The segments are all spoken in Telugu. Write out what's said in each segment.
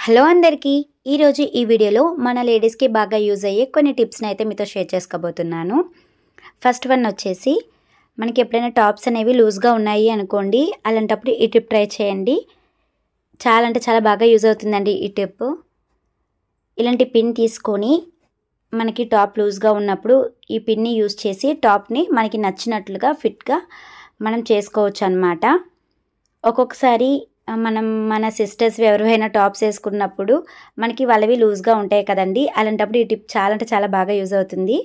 హలో అందరికీ ఈరోజు ఈ వీడియోలో మన లేడీస్కి బాగా యూజ్ అయ్యే కొన్ని టిప్స్ని అయితే మీతో షేర్ చేసుకోబోతున్నాను. ఫస్ట్ వన్ వచ్చేసి మనకి ఎప్పుడైనా టాప్స్ అనేవి లూజ్గా ఉన్నాయి అనుకోండి, అలాంటప్పుడు ఈ టిప్ ట్రై చేయండి. చాలా అంటే చాలా బాగా యూజ్ అవుతుందండి ఈ టిప్. ఇలాంటి పిన్ తీసుకొని మనకి టాప్ లూజ్గా ఉన్నప్పుడు ఈ పిన్ని యూజ్ చేసి టాప్ని మనకి నచ్చినట్లుగా ఫిట్గా మనం చేసుకోవచ్చు అన్నమాట. ఒక్కొక్కసారి మన సిస్టర్స్ ఎవరైనా టాప్స్ వేసుకున్నప్పుడు మనకి వాళ్ళవి లూజ్గా ఉంటాయి కదండి, అలాంటప్పుడు ఈ టిప్ చాలా అంటే చాలా బాగా యూజ్ అవుతుంది.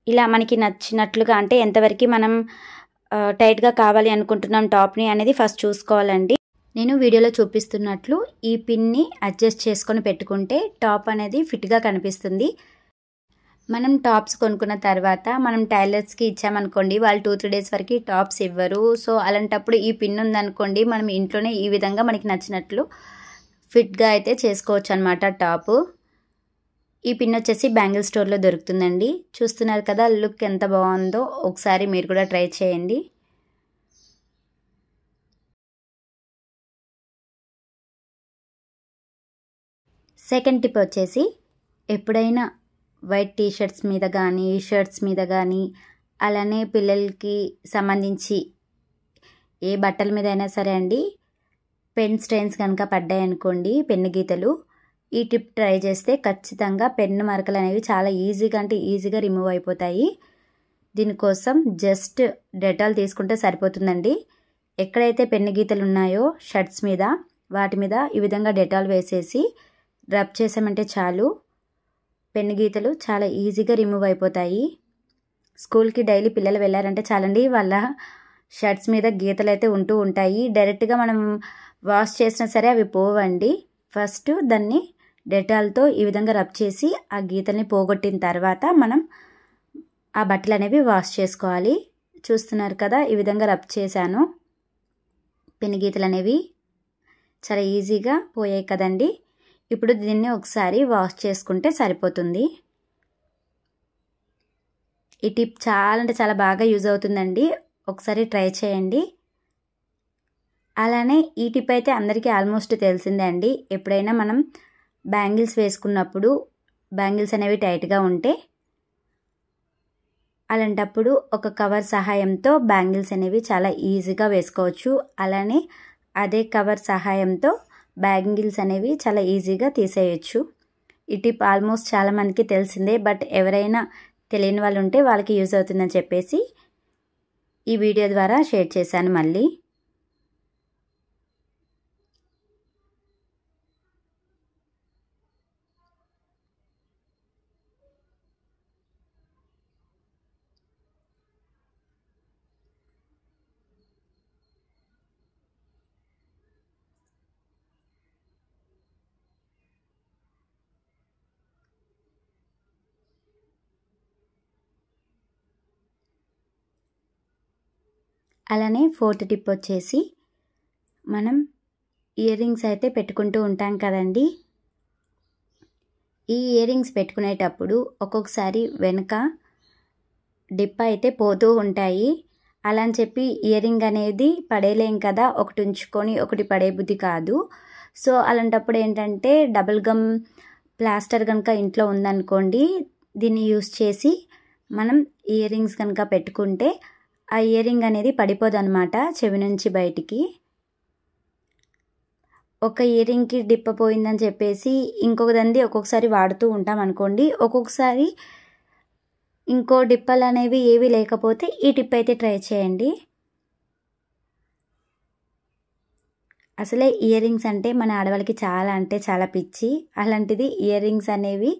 ఇలా మనకి నచ్చినట్లుగా అంటే ఎంతవరకు మనం టైట్గా కావాలి అనుకుంటున్నాం టాప్ని అనేది ఫస్ట్ చూసుకోవాలండి. నేను వీడియోలో చూపిస్తున్నట్లు ఈ పిన్ని అడ్జస్ట్ చేసుకొని పెట్టుకుంటే టాప్ అనేది ఫిట్గా కనిపిస్తుంది. మనం టాప్స్ కొనుక్కున్న తర్వాత మనం టైలర్స్కి ఇచ్చామనుకోండి, వాళ్ళు 2-3 డేస్ వరకు టాప్స్ ఇవ్వరు. సో అలాంటప్పుడు ఈ పిన్ ఉందనుకోండి, మనం ఇంట్లోనే ఈ విధంగా మనకి నచ్చినట్లు ఫిట్గా అయితే చేసుకోవచ్చు అనమాట టాపు. ఈ పిన్ వచ్చేసి బ్యాంగిల్ స్టోర్లో దొరుకుతుందండి. చూస్తున్నారు కదా లుక్ ఎంత బాగుందో, ఒకసారి మీరు కూడా ట్రై చేయండి. సెకండ్ టిప్ వచ్చేసి ఎప్పుడైనా వైట్ టీషర్ట్స్ మీద కానీ షర్ట్స్ మీద కానీ అలానే పిల్లలకి సంబంధించి ఏ బట్టల మీద అయినా సరే అండి పెన్ స్టెయిన్స్ కనుక పడ్డాయనుకోండి, పెన్ను గీతలు, ఈ టిప్ ట్రై చేస్తే ఖచ్చితంగా పెన్ను మరకలు అనేవి చాలా ఈజీగా రిమూవ్ అయిపోతాయి. దీనికోసం జస్ట్ డెటాల్ తీసుకుంటే సరిపోతుందండి. ఎక్కడైతే పెన్ను గీతలు ఉన్నాయో షర్ట్స్ మీద వాటి మీద ఈ విధంగా డెటాల్ వేసేసి రబ్ చేసామంటే చాలు, పెన్ను గీతలు చాలా ఈజీగా రిమూవ్ అయిపోతాయి. స్కూల్కి డైలీ పిల్లలు వెళ్ళారంటే చాలండి, వాళ్ళ షర్ట్స్ మీద గీతలు అయితే ఉంటూ ఉంటాయి. డైరెక్ట్గా మనం వాష్ చేసినా సరే అవి పోవండి. ఫస్ట్ దాన్ని డెటాల్తో ఈ విధంగా రబ్ చేసి ఆ గీతల్ని పోగొట్టిన తర్వాత మనం ఆ బట్టలు అనేవి వాష్ చేసుకోవాలి. చూస్తున్నారు కదా, ఈ విధంగా రబ్ చేశాను. పెన్ను గీతలు అనేవి చాలా ఈజీగా పోయాయి కదండి. ఇప్పుడు దీన్ని ఒకసారి వాష్ చేసుకుంటే సరిపోతుంది. ఈ టిప్ చాలా అంటే చాలా బాగా యూజ్ అవుతుందండి, ఒకసారి ట్రై చేయండి. అలానే ఈ టిప్ అయితే అందరికీ ఆల్మోస్ట్ తెలిసిందే అండి. ఎప్పుడైనా మనం బ్యాంగిల్స్ వేసుకున్నప్పుడు బ్యాంగిల్స్ అనేవి టైట్గా ఉంటే అలాంటప్పుడు ఒక కవర్ సహాయంతో బ్యాంగిల్స్ అనేవి చాలా ఈజీగా వేసుకోవచ్చు. అలానే అదే కవర్ సహాయంతో బ్యాంగిల్స్ అనేవి చాలా ఈజీగా తీసేయచ్చు. ఈ టిప్ ఆల్మోస్ట్ చాలామందికి తెలిసిందే, బట్ ఎవరైనా తెలియని వాళ్ళు ఉంటే వాళ్ళకి యూజ్ అవుతుందని చెప్పేసి ఈ వీడియో ద్వారా షేర్ చేశాను మళ్ళీ. అలానే ఫోర్త్ టిప్ వచ్చేసి మనం ఇయర్ రింగ్స్ అయితే పెట్టుకుంటూ ఉంటాం కదండి. ఈ ఇయర్ రింగ్స్ పెట్టుకునేటప్పుడు ఒక్కొక్కసారి వెనుక డిప్ అయితే పోతూ ఉంటాయి. అలా అని చెప్పి ఇయర్ రింగ్ అనేది పడేలేం కదా, ఒకటి ఉంచుకొని ఒకటి పడే బుద్ధి కాదు. సో అలాంటప్పుడు ఏంటంటే డబుల్ గమ్ ప్లాస్టర్ కనుక ఇంట్లో ఉందనుకోండి, దీన్ని యూస్ చేసి మనం ఇయర్ రింగ్స్ కనుక పెట్టుకుంటే ఆ ఇయర్ రింగ్ అనేది పడిపోదన్నమాట చెవి నుంచి బయటికి. ఒక ఇయర్ రింగ్కి డిప్ పోయిందని చెప్పేసి ఇంకొక దంది ఒక్కొక్కసారి వాడుతూ ఉంటాం అనుకోండి, ఒక్కొక్కసారి ఇంకో డిప్పలు అనేవి ఏవి లేకపోతే ఈ టిప్ అయితే ట్రై చేయండి. అసలే ఇయర్ రింగ్స్ అంటే మన ఆడవాళ్ళకి చాలా అంటే చాలా పిచ్చి. అలాంటిది ఇయర్ రింగ్స్ అనేవి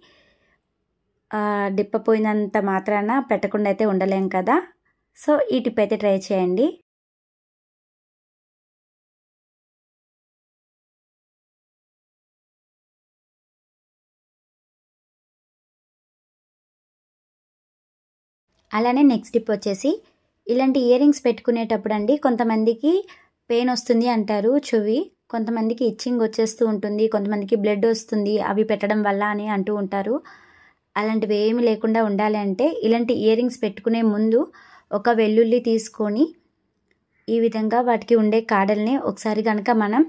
డిప్ప పోయినంత మాత్రాన పెట్టకుండా అయితే ఉండలేం కదా. సో ఈ టిప్ అయితే ట్రై చేయండి. అలానే నెక్స్ట్ టిప్ వచ్చేసి ఇలాంటి ఇయర్ రింగ్స్ పెట్టుకునేటప్పుడు అండి కొంతమందికి పెయిన్ వస్తుంది అంటారు చెవి, కొంతమందికి ఇచ్చింగ్ వచ్చేస్తూ ఉంటుంది, కొంతమందికి బ్లడ్ వస్తుంది అవి పెట్టడం వల్ల అని అంటూ ఉంటారు. అలాంటివి ఏమి లేకుండా ఉండాలి అంటే ఇలాంటి ఇయర్ రింగ్స్ పెట్టుకునే ముందు ఒక వెల్లుల్లి తీసుకొని ఈ విధంగా వాటికి ఉండే కాడల్ని ఒకసారి కనుక మనం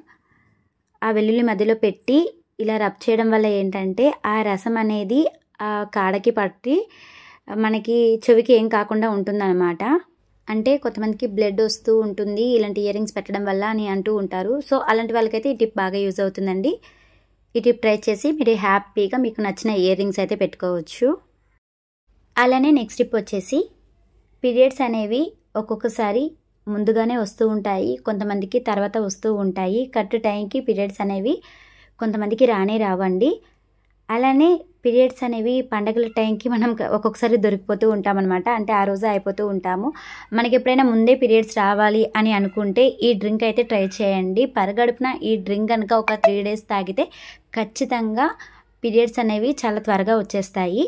ఆ వెల్లుల్లి మధ్యలో పెట్టి ఇలా రబ్ చేయడం వల్ల ఏంటంటే ఆ రసం అనేది ఆ కాడకి పట్టి మనకి చెవికి ఏం కాకుండా ఉంటుందన్నమాట. అంటే కొంతమందికి బ్లడ్ వస్తూ ఉంటుంది ఇలాంటి ఇయర్ రింగ్స్ పెట్టడం వల్ల అని అంటూ ఉంటారు. సో అలాంటి వాళ్ళకైతే ఈ టిప్ బాగా యూజ్ అవుతుందండి. ఈ టిప్ ట్రై చేసి మీరు హ్యాపీగా మీకు నచ్చిన ఇయర్ రింగ్స్ అయితే పెట్టుకోవచ్చు. అలానే నెక్స్ట్ టిప్ వచ్చేసి పీరియడ్స్ అనేవి ఒక్కొక్కసారి ముందుగానే వస్తూ ఉంటాయి, కొంతమందికి తర్వాత వస్తూ ఉంటాయి. కరెక్ట్ టైంకి పీరియడ్స్ అనేవి కొంతమందికి రానే రావండి. అలానే పీరియడ్స్ అనేవి పండగల టైంకి మనం ఒక్కొక్కసారి దొరికిపోతూ ఉంటామన్నమాట. అంటే ఆ రోజు అయిపోతూ ఉంటాము. మనకి ఎప్పుడైనా ముందే పీరియడ్స్ రావాలి అని అనుకుంటే ఈ డ్రింక్ అయితే ట్రై చేయండి. పరగడుపున ఈ డ్రింక్ కనుక ఒక 3 days తాగితే ఖచ్చితంగా పీరియడ్స్ అనేవి చాలా త్వరగా వచ్చేస్తాయి.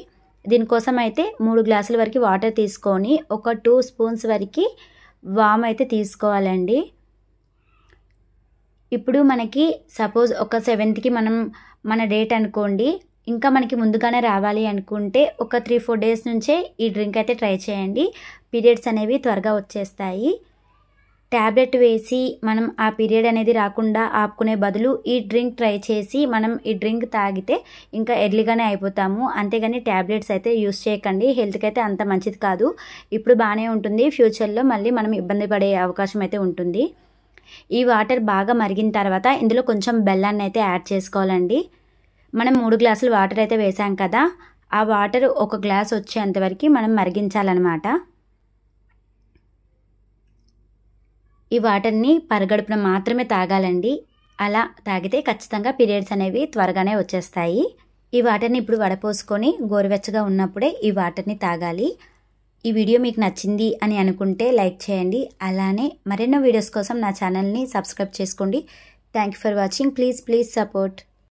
దీనికోసం అయితే 3 గ్లాసుల వరకు వాటర్ తీసుకొని ఒక 2 spoons వరకు వామ్ అయితే తీసుకోవాలండి. ఇప్పుడు మనకి సపోజ్ ఒక 7th మనం మన డేట్ అనుకోండి, ఇంకా మనకి ముందుగానే రావాలి అనుకుంటే ఒక 3-4 days నుంచే ఈ డ్రింక్ అయితే ట్రై చేయండి. పీరియడ్స్ అనేవి త్వరగా వచ్చేస్తాయి. ట్యాబ్లెట్ వేసి మనం ఆ పీరియడ్ అనేది రాకుండా ఆపుకునే బదులు ఈ డ్రింక్ ట్రై చేసి మనం ఈ డ్రింక్ తాగితే ఇంకా ఎర్లీగానే అయిపోతాము. అంతేగాని ట్యాబ్లెట్స్ అయితే యూస్ చేయకండి, హెల్త్కి అయితే అంత మంచిది కాదు. ఇప్పుడు బాగానే ఉంటుంది, ఫ్యూచర్లో మళ్ళీ మనం ఇబ్బంది పడే అవకాశం అయితే ఉంటుంది. ఈ వాటర్ బాగా మరిగిన తర్వాత ఇందులో కొంచెం బెల్లాన్ని అయితే యాడ్ చేసుకోవాలండి. మనం 3 గ్లాసులు వాటర్ అయితే వేసాం కదా, ఆ వాటర్ 1 గ్లాస్ వచ్చేంతవరకు మనం మరిగించాలన్నమాట. ఈ వాటర్ని పరగడుపున మాత్రమే తాగాలండి. అలా తాగితే ఖచ్చితంగా పీరియడ్స్ అనేవి త్వరగానే వచ్చేస్తాయి. ఈ వాటర్ని ఇప్పుడు వడపోసుకొని గోరువెచ్చగా ఉన్నప్పుడే ఈ వాటర్ని తాగాలి. ఈ వీడియో మీకు నచ్చింది అని అనుకుంటే లైక్ చేయండి. అలానే మరెన్నో వీడియోస్ కోసం నా ఛానల్ని సబ్స్క్రైబ్ చేసుకోండి. Thank you for watching. Please support.